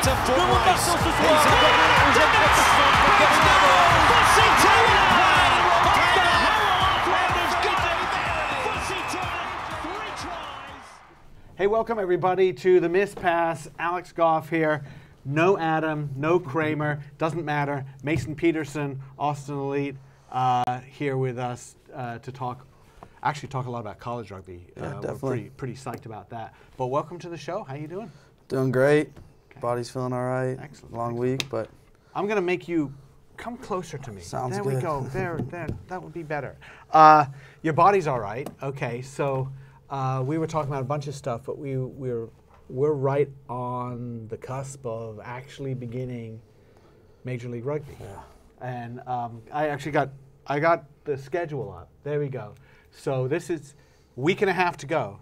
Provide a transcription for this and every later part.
It's a foot race. Hey, welcome everybody to the Miss Pass. Alex Goff here. No Adam, no Kramer, doesn't matter. Mason Peterson, Austin Elite, here with us to talk a lot about college rugby. Yeah, definitely. We're pretty psyched about that. But welcome to the show. How you doing? Doing great. Okay. Body's feeling all right. Excellent. Long week, but I'm gonna make you come closer to me. Sounds there good. we go. There. That would be better. Your body's all right. Okay, so we were talking about a bunch of stuff, but we're right on the cusp of actually beginning Major League Rugby. yeah. And I got the schedule up. There we go. So this is week and a half to go.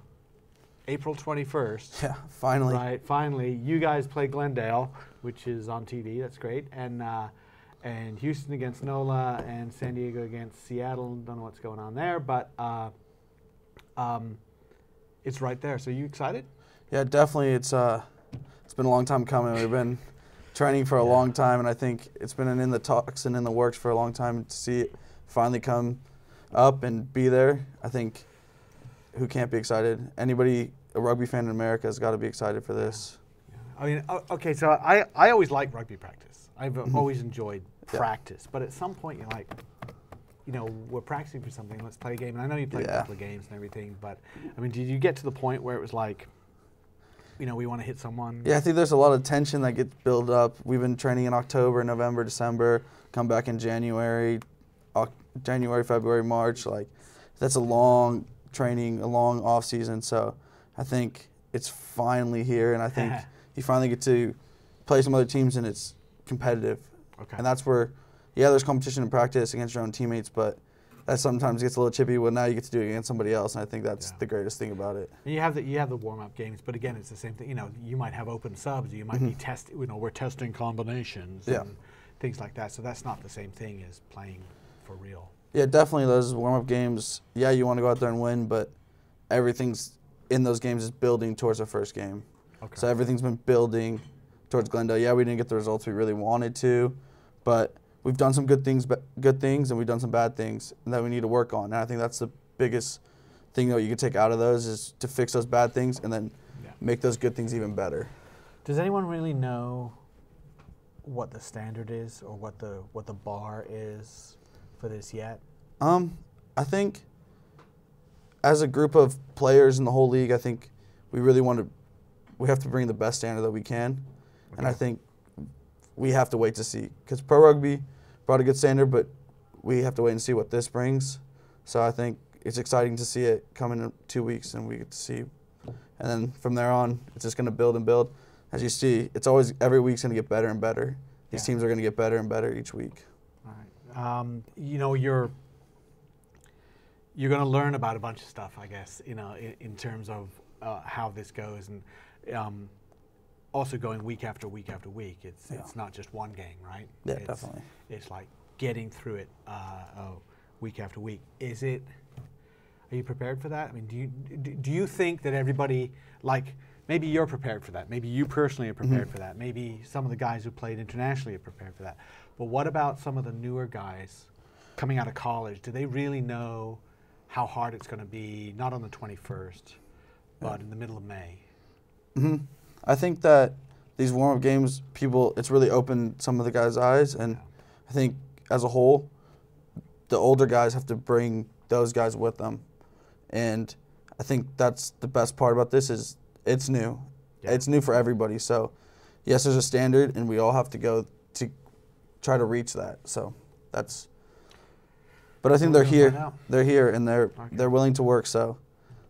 April 21st. Yeah, finally. Right, finally. You guys play Glendale, which is on TV. That's great. And Houston against NOLA and San Diego against Seattle. Don't know what's going on there, but it's right there. So you excited? Yeah, definitely. It's been a long time coming. We've been training for a long time, and I think it's been in the talks and in the works for a long time. To see it finally come up and be there, I think who can't be excited? Anybody, a rugby fan in America, has got to be excited for this. I mean, okay, so I always like rugby practice. I've always enjoyed practice, but at some point you're like, you know, we're practicing for something, let's play a game. And I know you played a couple of games and everything, but I mean, did you get to the point where it was like, you know, we want to hit someone? Yeah, I think there's a lot of tension that gets built up. We've been training in October, November, December, come back in January, February, March. Like, that's a long training, a long off season. So I think it's finally here, and I think you finally get to play some other teams, and it's competitive. Okay. And that's where, yeah, there's competition in practice against your own teammates, but that sometimes gets a little chippy. Well, now you get to do it against somebody else, and I think that's the greatest thing about it. And you have the warm-up games, but again, it's the same thing. You know, you might have open subs, you might be testing. You know, we're testing combinations and things like that. So that's not the same thing as playing for real. Yeah, definitely those warm-up games. Yeah, you want to go out there and win, but everything's in those games is building towards our first game. Okay. So everything's been building towards Glendale. Yeah, we didn't get the results we really wanted to, but we've done some good things, and we've done some bad things that we need to work on. And I think that's the biggest thing that you can take out of those is to fix those bad things and then make those good things even better. Does anyone really know what the standard is or what the bar is for this yet? I think as a group of players in the whole league, I think we have to bring the best standard that we can. Okay. And I think we have to wait to see, because pro rugby brought a good standard, but we have to wait and see what this brings. So I think it's exciting to see it come in 2 weeks, and we get to see. And then from there on, it's just going to build and build. As you see, it's always every week's going to get better and better. These teams are going to get better and better each week. All right. You know, you're going to learn about a bunch of stuff, I guess, you know, in terms of how this goes, and also going week after week after week. It's not just one game, right? Yeah, definitely. It's like getting through it week after week. Are you prepared for that? I mean, do you think that everybody, like, maybe you're prepared for that. Maybe you personally are prepared for that. Maybe some of the guys who played internationally are prepared for that. But what about some of the newer guys coming out of college? Do they really know how hard it's going to be, not on the 21st, but in the middle of May? I think that these warm-up games, it's really opened some of the guys' eyes, and I think as a whole, the older guys have to bring those guys with them. And I think that's the best part about this is it's new. Yeah. It's new for everybody. So, yes, there's a standard, and we all have to go to try to reach that. So that's. But I think they're here. They're here, and they're willing to work. So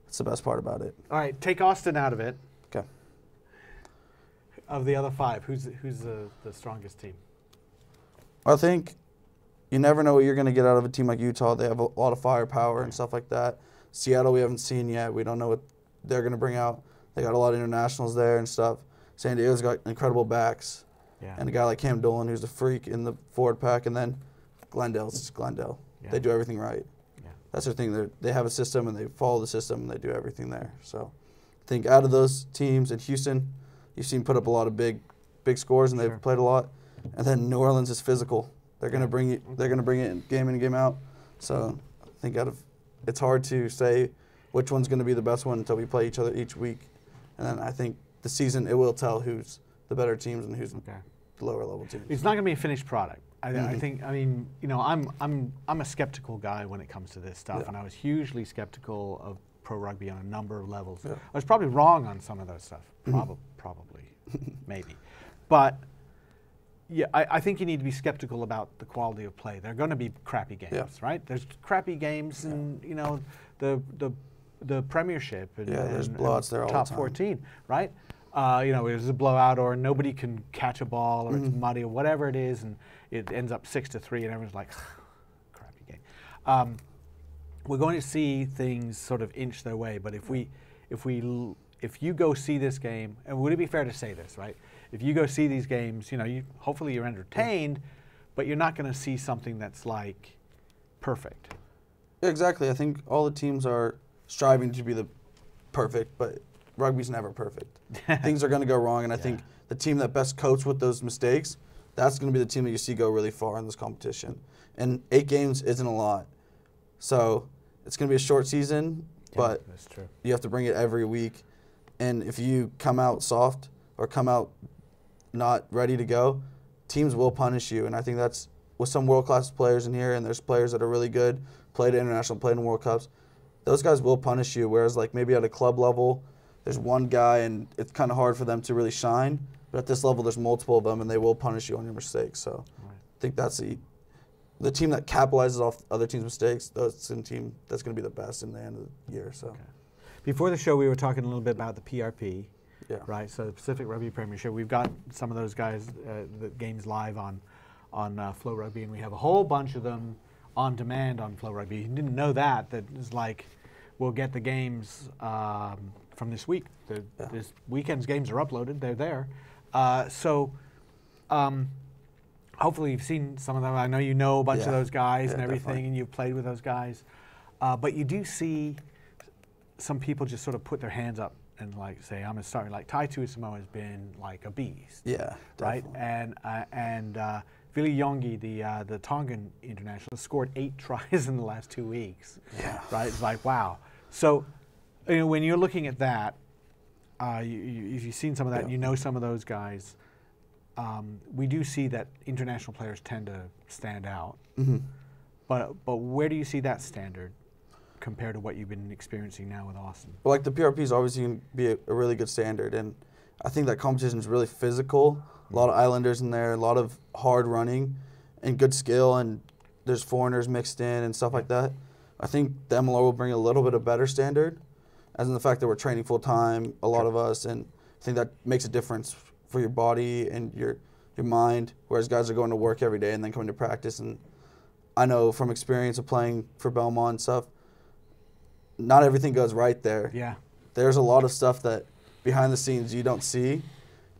that's the best part about it. All right, take Austin out of it. Okay. Of the other five, who's the strongest team? I think you never know what you're going to get out of a team like Utah. They have a lot of firepower and stuff like that. Seattle we haven't seen yet. We don't know what they're going to bring out. They got a lot of internationals there and stuff. San Diego's got incredible backs. Yeah. And a guy like Cam Dolan who's a freak in the forward pack. And then Glendale's just Glendale. Yeah. They do everything right. Yeah. That's their thing. They have a system, and they follow the system, and they do everything there. So I think out of those teams in Houston, you've seen put up a lot of big big scores and Sure. they've played a lot. And then New Orleans is physical. They're gonna bring it. They're gonna bring it game in and game out. So I think it's hard to say which one's gonna be the best one until we play each other each week. And then I think the season it will tell who's the better teams and who's Okay. the lower level teams. It's not going to be a finished product. I think. I mean, I'm a skeptical guy when it comes to this stuff, Yeah. and I was hugely skeptical of pro rugby on a number of levels. Yeah. I was probably wrong on some of those stuff. Probably, maybe, but yeah, I think you need to be skeptical about the quality of play. There are going to be crappy games, Yeah. right? There's crappy games, and the Premiership and, there's and blowouts there all the top time. 14, right? It was a blowout, or nobody can catch a ball, or it's muddy, or whatever it is, and it ends up 6-3, and everyone's like, crappy game. We're going to see things sort of inch their way, but if you go see this game, and would it be fair to say this, right? If you go see these games, hopefully you're entertained, but you're not going to see something that's like perfect. Yeah, exactly. I think all the teams are striving to be the perfect, but rugby's never perfect. Things are going to go wrong, and I think the team that best copes with those mistakes, that's going to be the team that you see go really far in this competition. And 8 games isn't a lot. So it's going to be a short season, but that's true. you have to bring it every week. And if you come out soft or come out not ready to go, teams will punish you. And I think that's with some world-class players in here, and there's players that are really good, played at international, played in World Cups. Those guys will punish you, whereas like maybe at a club level, there's one guy and it's kind of hard for them to really shine. But at this level, there's multiple of them, and they will punish you on your mistakes. So I think that's the team that capitalizes off other teams' mistakes. That's the team that's going to be the best in the end of the year. So Before the show, we were talking a little bit about the PRP, yeah, right? So the Pacific Rugby Premiership. We've got some of those guys, the games live on Flow Rugby, and we have a whole bunch of them on demand on Flow Rugby. You didn't know that is like we'll get the games from this week. This weekend's games are uploaded. They're there. Hopefully you've seen some of them. I know you know a bunch of those guys and everything, definitely. and you've played with those guys. But you do see some people just sort of put their hands up and like say, I'm starting. Like Tai Tuisamoa has been like a beast. Yeah, right? definitely. And Vili Yongi, the Tongan international, scored 8 tries in the last 2 weeks. Yeah. Right? It's like, wow. So, when you're looking at that, if you've seen some of that, you know some of those guys, we do see that international players tend to stand out. Mm-hmm. But where do you see that standard compared to what you've been experiencing now with Austin? Well, like the PRP is obviously going to be a really good standard, and I think that competition is really physical. A lot of islanders in there, a lot of hard running, and good skill, and there's foreigners mixed in and stuff like that. I think the MLR will bring a little bit of better standard, as in the fact that we're training full time, a lot of us, and I think that makes a difference for your body and your mind, whereas guys are going to work every day and then coming to practice. And I know from experience of playing for Belmont and stuff, not everything goes right there. Yeah. There's a lot of stuff that behind the scenes you don't see,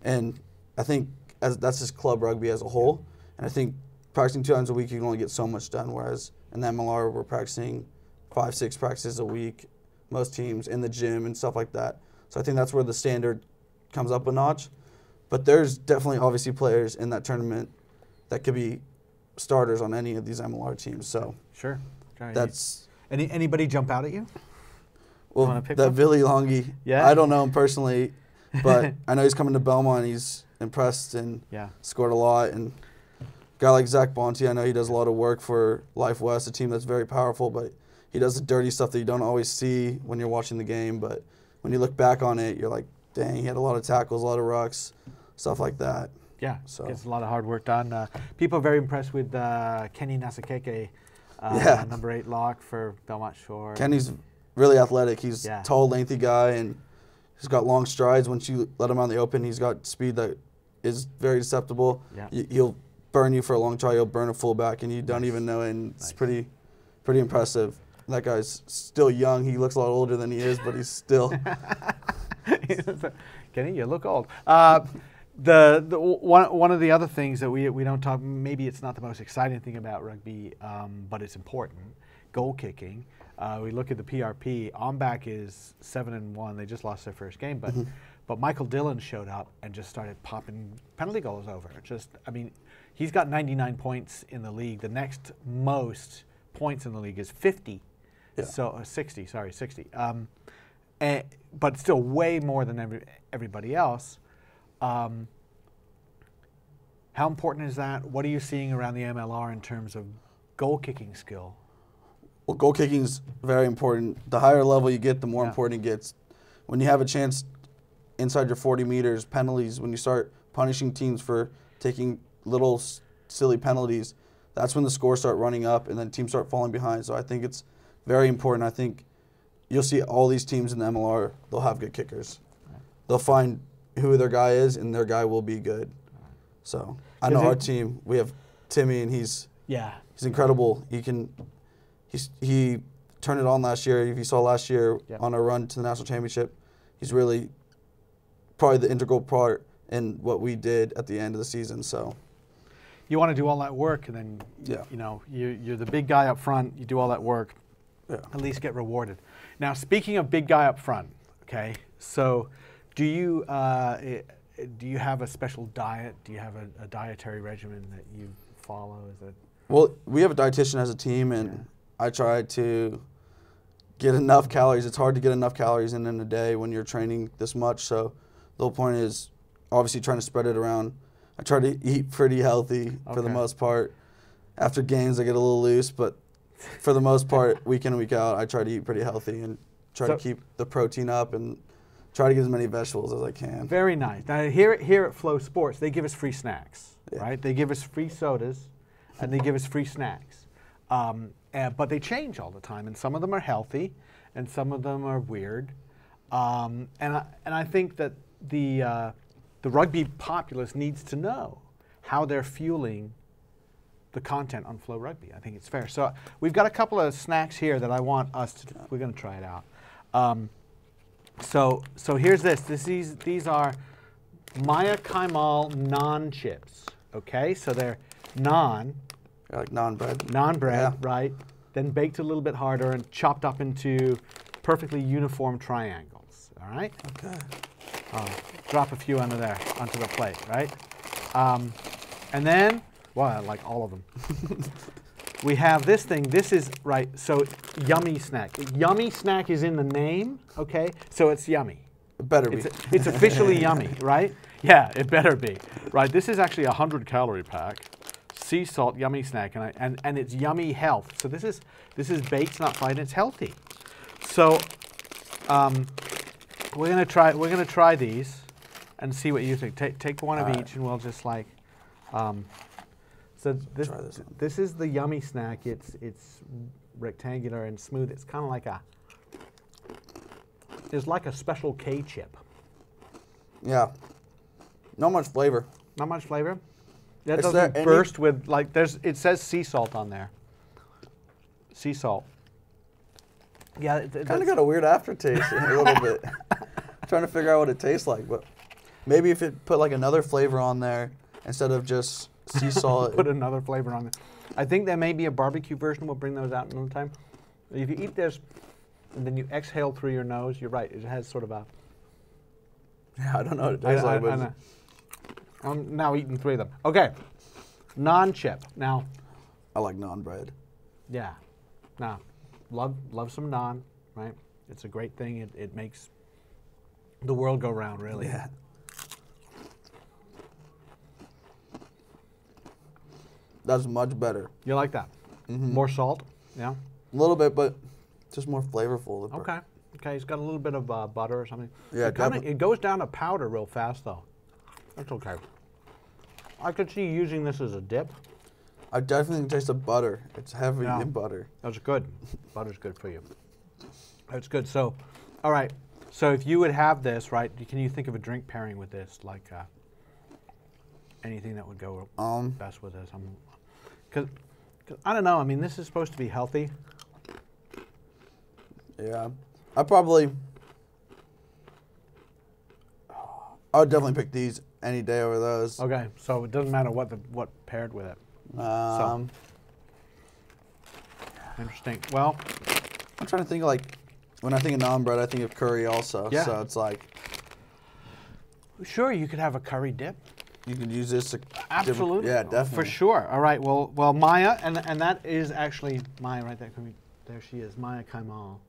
and I think that's just club rugby as a whole. And I think practicing 2 times a week you can only get so much done, whereas in the MLR we're practicing 5-6 practices a week, most teams in the gym and stuff like that. So I think that's where the standard comes up a notch. But there's definitely obviously players in that tournament that could be starters on any of these MLR teams. So Sure. Okay. that's Anybody jump out at you? well, wanna pick that one? Vili Longi. Yeah? I don't know him personally, but I know he's coming to Belmont. He's impressed and Yeah. scored a lot. And a guy like Zach Bonte, I know he does a lot of work for Life West, a team that's very powerful, but he does the dirty stuff that you don't always see when you're watching the game. But when you look back on it, you're like, dang, he had a lot of tackles, a lot of rucks, stuff like that. Yeah, So- gets a lot of hard work done. People are very impressed with Kenny Nasakeke, Yeah. number 8 lock for Belmont Shore. Kenny's really athletic. He's Yeah. a tall, lengthy guy, and he's got long strides. Once you let him out in the open, he's got speed that is very deceptible. Yeah. He'll burn you for a long try. He'll burn a fullback, and you don't Nice. even know it. And it's Nice. pretty impressive. That guy's still young. He looks a lot older than he is, but he's still. Kenny, you look old. One of the other things that we don't talk, maybe it's not the most exciting thing about rugby, but it's important, goal kicking. We look at the PRP. Ombak is 7-1. They just lost their first game, but But Michael Dillon showed up and just started popping penalty goals over. I mean, he's got 99 points in the league. The next most points in the league is 50. Yeah. So 60, sorry, 60. But still way more than everybody else. How important is that? What are you seeing around the MLR in terms of goal kicking skill? Well, goal kicking is very important. The higher level you get, the more Yeah. important it gets. When you have a chance inside your 40 meters, penalties, when you start punishing teams for taking little silly penalties, that's when the scores start running up and then teams start falling behind. So I think it's very important. I think you'll see all these teams in the MLR, they'll have good kickers. Right. They'll find who their guy is, and their guy will be good. So I know our team, we have Timmy, and he's incredible. He turned it on last year. If you saw last year on a run to the national championship, he's really probably the integral part in what we did at the end of the season. So you want to do all that work, and then you know you're the big guy up front. You do all that work, at least get rewarded. Now, speaking of big guy up front, okay, so do you have a special diet? Do you have a dietary regimen that you follow? Is it? Well, we have a dietitian as a team, and I try to get enough calories. It's hard to get enough calories in a day when you're training this much. So the whole point is obviously trying to spread it around. I try to eat pretty healthy for the most part. After games, I get a little loose, but for the most part, week in and week out, I try to eat pretty healthy and try to keep the protein up and try to get as many vegetables as I can. Very nice. Now, here at Flow Sports, they give us free snacks, right? They give us free sodas, and they give us free snacks. But they change all the time, and some of them are healthy, and some of them are weird. And I think that the rugby populace needs to know how they're fueling the content on Flow Rugby. I think it's fair. So we've got a couple of snacks here that I want us to. We're going to try it out. So here's this. These are Maya Kaimal naan chips. Okay, so they're naan. Like naan bread. Naan bread, right? Then baked a little bit harder and chopped up into perfectly uniform triangles. All right. Okay. Drop a few onto the plate, right? And then, well, I like all of them. We have this thing. This is, right, so yummy snack. Yummy snack is in the name, okay? So it's yummy. It better be. It's officially yummy, right? Yeah, it better be. Right, this is actually a 100-calorie pack. Sea salt yummy snack, and it's yummy health. So this is baked, not fried, and it's healthy. So we're gonna try these and see what you think. Take one of each, and we'll just like. So this is the yummy snack. It's rectangular and smooth. It's kind of like it's like a Special K chip. Yeah. Not much flavor. Not much flavor. That doesn't burst with like it says sea salt on there. Sea salt. Yeah, it kind of got a weird aftertaste a little bit. Trying to figure out what it tastes like, but maybe if it put like another flavor on there instead of just sea salt. Put another flavor on there. I think there may be a barbecue version. We'll bring those out another time. If you eat this and then you exhale through your nose, you're right. It has sort of a. Yeah, I don't know what it tastes like. But I'm now eating 3 of them. Okay, naan chip. Now, I like naan bread. Yeah, now, love some naan, right? It's a great thing. It makes the world go round, really. Yeah. That's much better. You like that? Mm-hmm. More salt? Yeah. A little bit, but just more flavorful. Okay. Okay. It's got a little bit of butter or something. Yeah. It goes down to powder real fast, though. That's okay. I could see using this as a dip. I definitely taste the butter. It's heavy in butter. That's good. Butter's good for you. That's good. So, all right. So if you would have this, right, can you think of a drink pairing with this? Like anything that would go best with this? Because I don't know. I mean, this is supposed to be healthy. Yeah. I would definitely pick these any day over those. Okay, so it doesn't matter what paired with it. Interesting. Well, I'm trying to think of, like, when I think of naan bread, I think of curry also. Yeah. So it's like. Sure, you could have a curry dip. You can use this to Absolutely. Yeah, definitely. For sure. All right. Well, Maya, and that is actually Maya right there. There she is. Maya Kaimal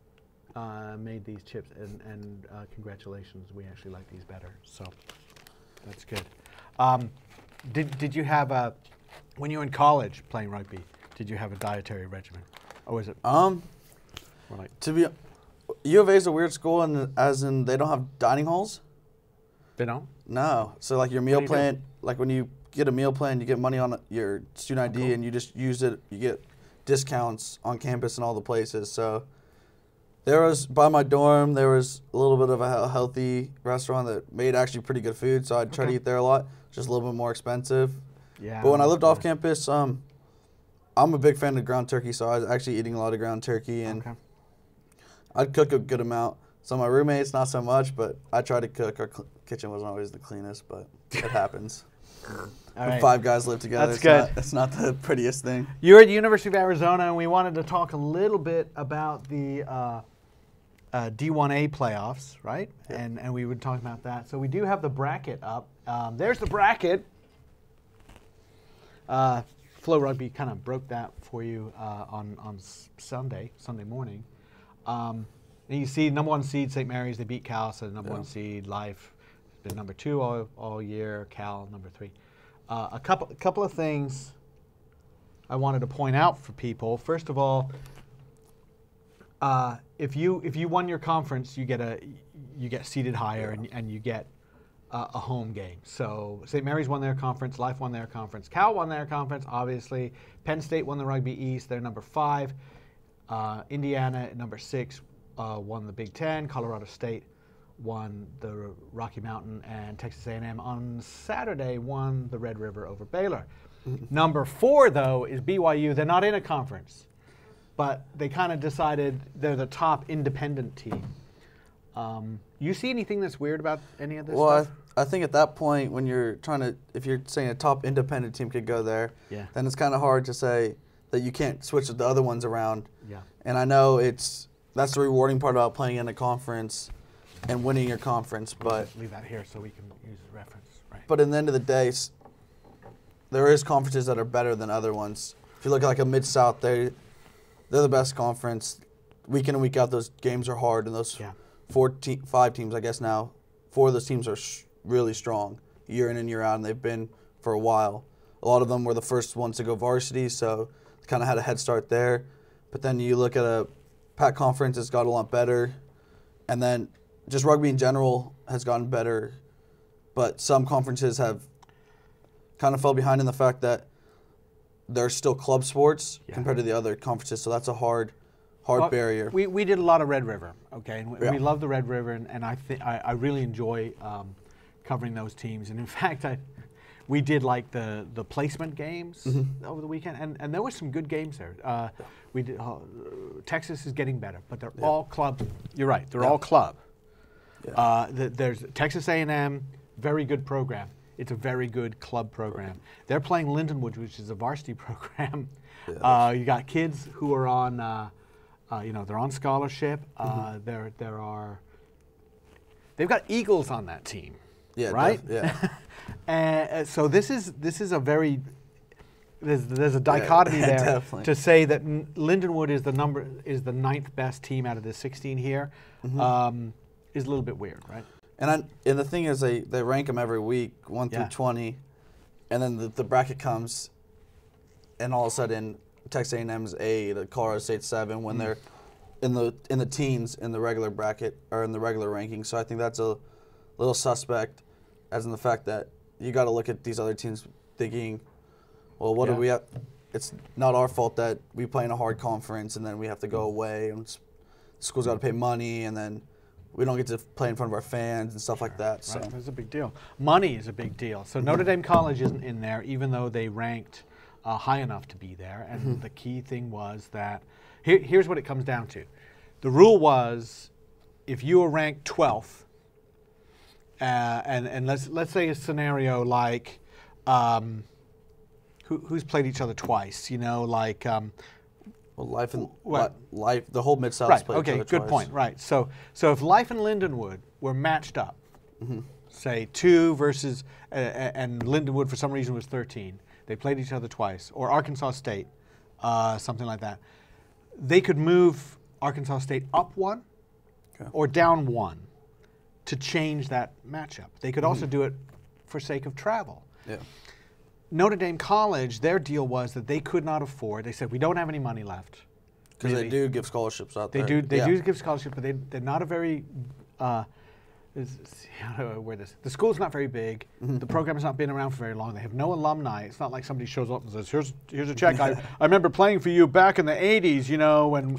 made these chips, and congratulations. We actually like these better. So that's good. Did you have when you were in college playing rugby? Did you have a dietary regimen, or was it? To be, U of A is a weird school, and as in they don't have dining halls. They don't. No. So like your meal plan, like when you get a meal plan, you get money on your student ID, and you just use it. You get discounts on campus and all the places. So there was, by my dorm, there was a little bit of a healthy restaurant that made actually pretty good food. So I'd try to eat there a lot, just a little bit more expensive. Yeah. But when I lived off campus, I'm a big fan of ground turkey, so I was actually eating a lot of ground turkey, and I'd cook a good amount. So my roommates, not so much, but I tried to cook. Our kitchen wasn't always the cleanest, but it happens. When 5 guys live together, That's good. It's not the prettiest thing. You're at the University of Arizona, and we wanted to talk a little bit about the D1A playoffs, right? Yep. And we would talk about that. So we do have the bracket up. There's the bracket. Flow Rugby kind of broke that for you on Sunday morning. And you see number 1 seed, St. Mary's, they beat Cal, so the number 1 seed, Life, has been number 2 all year, Cal, number 3. A couple of things I wanted to point out for people. First of all, if you won your conference, you get seated higher, and you get a home game. So St. Mary's won their conference, Life won their conference, Cal won their conference, obviously. Penn State won the Rugby East, they're number 5. Indiana at number 6 won the Big Ten. Colorado State won the Rocky Mountain, and Texas A&M on Saturday won the Red River over Baylor. Number 4, though, is BYU. They're not in a conference, but they kind of decided they're the top independent team. You see anything that's weird about any of this stuff? I think at that point, when you're if you're saying a top independent team could go there, then it's kind of hard to say that you can't switch the other ones around. Yeah. And I know that's the rewarding part about playing in a conference and winning your conference, but leave that here so we can use the reference. Right. But at the end of the day, there is conferences that are better than other ones. If you look at like a Mid-South, they're the best conference. Week in and week out, those games are hard, and those 5 teams, I guess now, 4 of those teams are really strong year in and year out, and they've been for a while. A lot of them were the first ones to go varsity, so they kind of had a head start there. But then you look at a Pac conference, it's got a lot better, and then just rugby in general has gotten better. But some conferences have kind of fell behind in the fact that they're still club sports compared to the other conferences, so that's a hard barrier. We did a lot of Red River, okay, and we love the Red River, and I really enjoy covering those teams. And in fact, we did like the placement games over the weekend, and there were some good games there. We did. Texas is getting better, but they're all club. You're right, they're all club. Yeah. There's Texas A&M, very good program. It's a very good club program. They're playing Lindenwood, which is a varsity program. You got kids who are on, they're on scholarship. They've got Eagles on that team. Yeah. Right. Yeah. So this is a very there's a dichotomy there definitely. To say that Lindenwood is the 9th best team out of the 16 here is a little bit weird, right? And the thing is, they rank them every week, 1 through 20, and then the bracket comes, and all of a sudden, Texas A&M's 8, the Colorado State 7, when they're in the teens in the regular bracket or in the regular ranking. So I think that's a little suspect, as in the fact that you got to look at these other teams thinking, well, what do we have? It's not our fault that we play in a hard conference and then we have to go away, and the school's got to pay money, and then we don't get to play in front of our fans and stuff like that. So that's a big deal. Money is a big deal. So Notre Dame College isn't in there, even though they ranked high enough to be there. And the key thing was that here's what it comes down to. The rule was, if you were ranked 12th, and let's say a scenario like who's played each other twice, like. Well, Life and Life, the whole Mid-South played each other good twice. point. Right. So if Life and Lindenwood were matched up, say 2 versus, and Lindenwood for some reason was 13. They played each other twice, or Arkansas State, something like that. They could move Arkansas State up 1 or down 1 to change that matchup. They could also do it for sake of travel. Yeah. Notre Dame College, their deal was that they could not afford. They said, we don't have any money left. Because they do give scholarships out They there. do give scholarships, but they're not a very. How do I word this? The school's not very big. The program has not been around for very long. They have no alumni. It's not like somebody shows up and says, "Here's a check. I remember playing for you back in the '80s. You know, when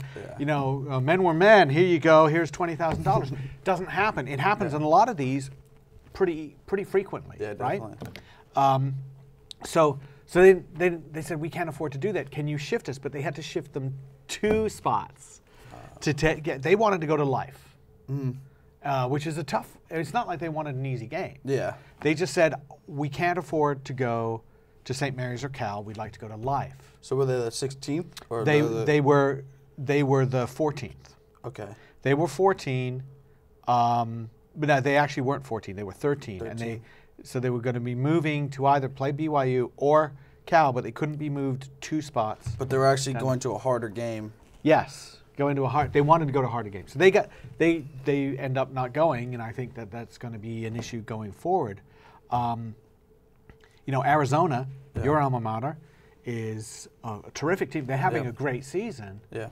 men were men. Here you go. Here's $20,000." Doesn't happen. It happens in a lot of these pretty frequently. Yeah, right? definitely. So they said, we can't afford to do that. Can you shift us? But they had to shift them 2 spots to get. They wanted to go to Life, which is a tough. It's not like they wanted an easy game. Yeah. They just said, we can't afford to go to St. Mary's or Cal. We'd like to go to Life. So were they the 16th? Or They were the 14th. Okay. They were 14, but no, they actually weren't 14. They were 13. And so they were going to be moving to either play BYU or Cal, but they couldn't be moved 2 spots. But they were actually going to a harder game. Yes, going to a hard. They wanted to go to harder games, so they end up not going, and I think that's going to be an issue going forward. Arizona, your alma mater, is a terrific team. They're having a great season. Yeah.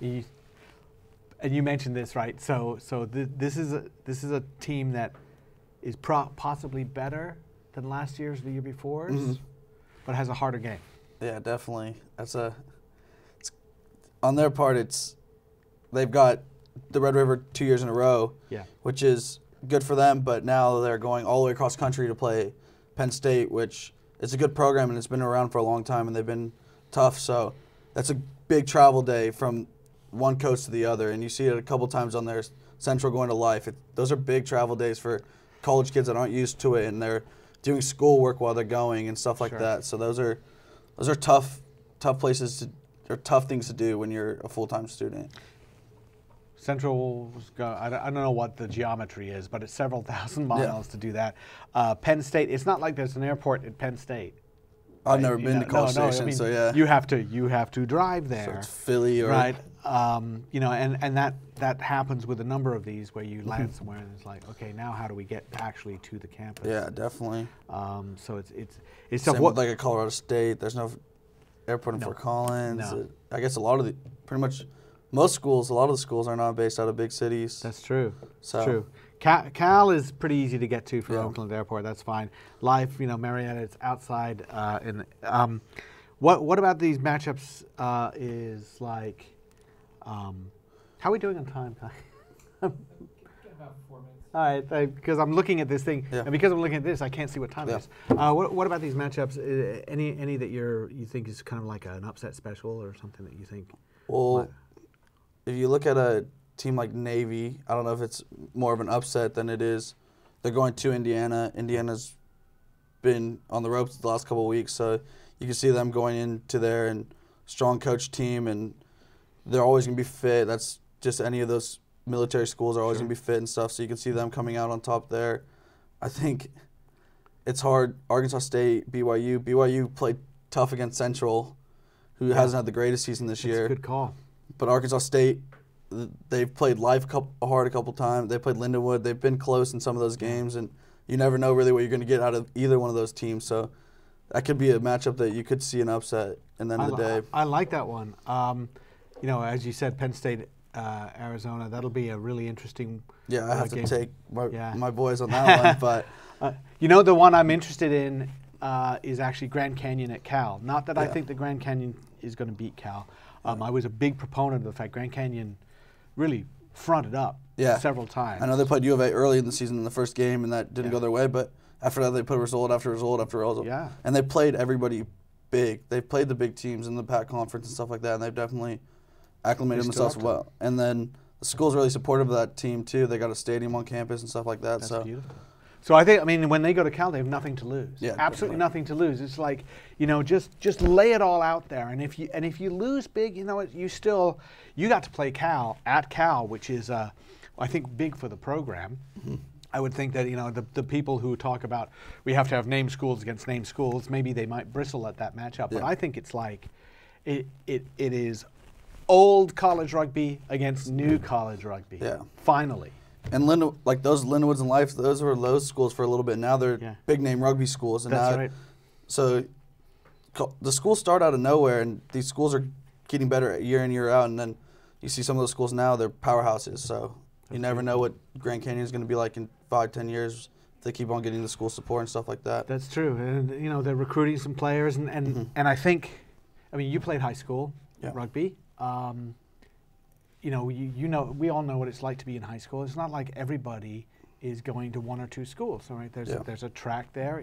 And you mentioned this, right? So this is a team that is possibly better than last year's, the year before's, but has a harder game. Yeah, definitely. On their part, they've got the Red River 2 years in a row, which is good for them. But now they're going all the way across country to play Penn State, which is a good program and it's been around for a long time and they've been tough. So that's a big travel day from one coast to the other, and you see it a couple times on their Central going to Life. Those are big travel days for college kids that aren't used to it, and they're doing schoolwork while they're going and stuff like that. So those are tough places or tough things to do when you're a full-time student. Central's I don't know what the geometry is, but it's several thousand miles to do that. Penn State, it's not like there's an airport at Penn State. I've never been to College Station, so yeah. You have to drive there. So it's Philly or right. And that happens with a number of these where you land somewhere and it's like, okay, now how do we get actually to the campus? Yeah, definitely. So it's same tough. with like a Colorado State. There's no airport in Fort Collins. No. I guess a lot of a lot of the schools are not based out of big cities. That's true. So. That's true. Cal is pretty easy to get to from Oakland Airport. That's fine. Life, Marietta, it's outside. What about these matchups? Is like, how are we doing on time? About 4 minutes. All right, because I'm looking at this thing, and because I'm looking at this, I can't see what time it is. What about these matchups? Any that you think is kind of like an upset special or something that you think? Well, if you look at a team like Navy, I don't know if it's more of an upset than it is. They're going to Indiana. Indiana's been on the ropes the last couple of weeks, so you can see them going into there and strong coach team, and they're always going to be fit. That's just any of those military schools are always going to be fit and stuff, so you can see them coming out on top there. I think it's hard. Arkansas State, BYU played tough against Central, who hasn't had the greatest season this year. That's a good call. But Arkansas State, they've played Life hard a couple times. They played Lindenwood. They've been close in some of those games, and you never know really what you're going to get out of either one of those teams. So that could be a matchup that you could see an upset in the end of the day. I like that one. As you said, Penn State, Arizona, that'll be a really interesting Yeah, I have to game. take my boys on that one. But the one I'm interested in is actually Grand Canyon at Cal. Not that I think the Grand Canyon is going to beat Cal. I was a big proponent of the fact Grand Canyon really fronted up several times. I know they played U of A early in the season in the first game, and that didn't go their way. But after that, they put result after result after result. Yeah. And they played everybody big. They played the big teams in the PAC conference and stuff like that, and they've definitely acclimated themselves well. And then the school's really supportive of that team, too. They got a stadium on campus and stuff like that. That's beautiful. So I think, when they go to Cal, they have nothing to lose. Yeah, absolutely nothing to lose. It's like, just lay it all out there. And if you lose big, you got to play Cal at Cal, which is I think big for the program. I would think that, you know, the people who talk about we have to have name schools against name schools, maybe they might bristle at that matchup. But Yeah. I think it's like it is old college rugby against new college rugby. Yeah. Finally. And like those Lindenwoods and Life, those were low schools for a little bit. Now they're Yeah. big name rugby schools. And That's now, right. So the schools start out of nowhere, and these schools are getting better year in, year out. And then you see some of those schools now, they're powerhouses. So you never know what Grand Canyon is going to be like in 5-10 years if they keep on getting the school support and stuff like that. That's true. And, you know, they're recruiting some players. And I think, I mean, you played high school Yeah. rugby. You know, you know, we all know what it's like to be in high school. It's not like everybody is going to one or two schools. All right, there's a track there.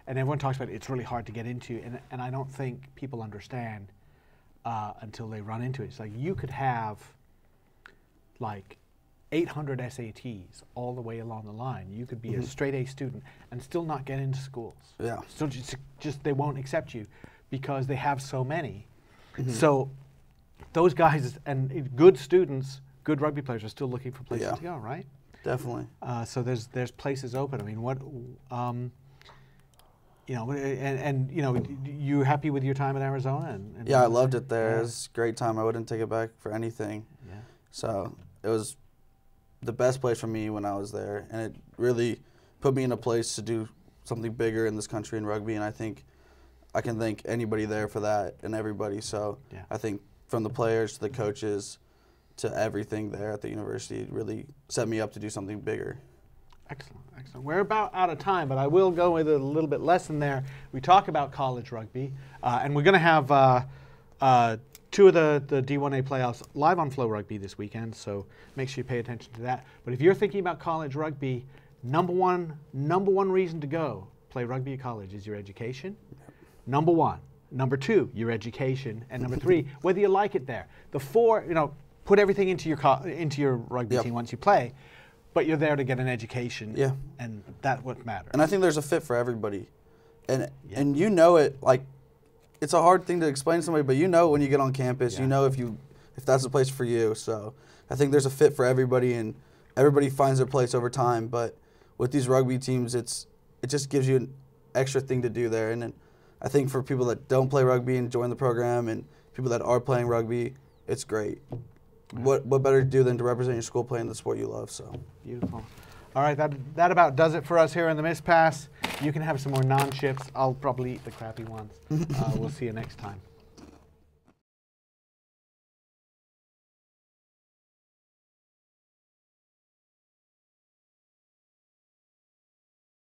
And everyone talks about it's really hard to get into, and I don't think people understand until they run into it. It's like you could have like 800 SATs all the way along the line. You could be a straight A student and still not get into schools. Yeah. So just they won't accept you because they have so many. So those guys and good students, good rugby players are still looking for places Yeah. to go, right? Definitely. So there's places open. I mean, what, you know, and you know, you happy with your time in Arizona? And Yeah, I loved it there. Yeah. It was a great time. I wouldn't take it back for anything. Yeah. So it was the best place for me when I was there, and it really put me in a place to do something bigger in this country in rugby. And I think I can thank anybody there for that and everybody. So Yeah. I think from the players to the coaches to everything there at the university, it really set me up to do something bigger. Excellent, excellent. We're about out of time, but I will go with a little bit less than there. We talk about college rugby, and we're going to have two of the D1A playoffs live on Flow Rugby this weekend, so make sure you pay attention to that. But if you're thinking about college rugby, number one reason to go play rugby at college is your education. Number one. Number two, your education. And number three, whether you like it there. The four, you know, put everything into your rugby Yep. team once you play, but you're there to get an education. Yeah. And that's what matters. And I think there's a fit for everybody. And you know it, like, it's a hard thing to explain to somebody, but you know when you get on campus, Yeah. you know if that's the place for you. So I think there's a fit for everybody, and everybody finds their place over time. But with these rugby teams, it just gives you an extra thing to do there. And then I think for people that don't play rugby and join the program, and people that are playing rugby, it's great. What better to do than to represent your school playing the sport you love? So Beautiful. All right, that about does it for us here in the Miss Pass. You can have some more non-chips. I'll probably eat the crappy ones. We'll see you next time.